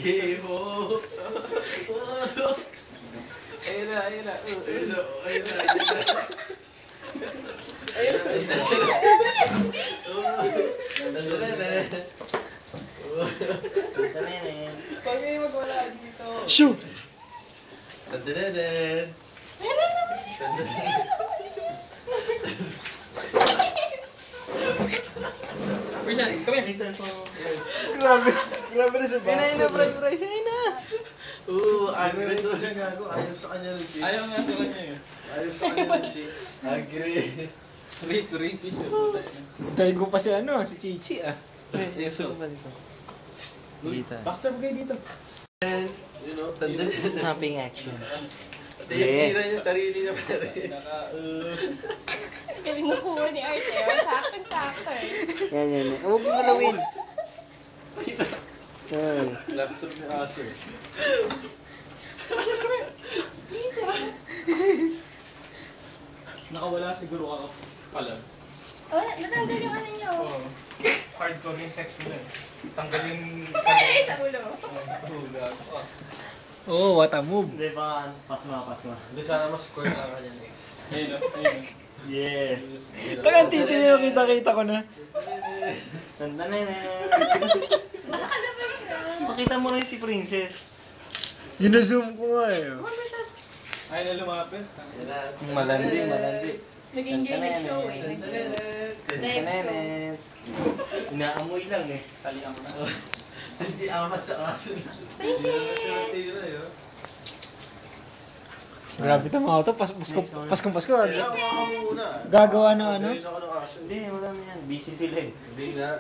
Game mo. Ayun na. Ayun na. Pag may magwala dito. Shoot! Grabe na si Basta. Hinay na, bray. Hinay na. Agree to na gago. Ayaw sa kanya ng chicks. Ayaw nga sa kanya eh. Ayaw sa kanya ng chicks. Agree. Rapist. Dahil ko pa si si Chichi Yeso. Basta mo kayo dito. You know, tanda na. Mapping action. Tira niya sarili niya pare. Galing mo kuha ni Arte. Sakto eh. Yan. Huwag mo galawin. Laptop ni Aso. Nakawala siguro ako pala. Oh, natanggal yung ano niyo. Hardcore yung sex nila eh. Tanggalin Sa ulo. Oh, what a move. Hindi ba, pasma. Hindi sana mas-score ka kanya next. Ayun. Yeah. Tagang titi niyo, kita ko na. Tanda na yun. Nakalabas siya. Pakita mo rin si Princess. Yun-zoom ko nga Ay na lumapit. Malandi. Nag-enjoy na show eh. Inaamoy lang eh. Talihan ko na. Hindi amat sa aso. Princess! Grabe ito mga auto. Paskong Pasko. Kaya mga muna. Gagawa ng ano? Galing ako ng aso. Hindi, wala na yan. Busy sila eh. Hindi nga.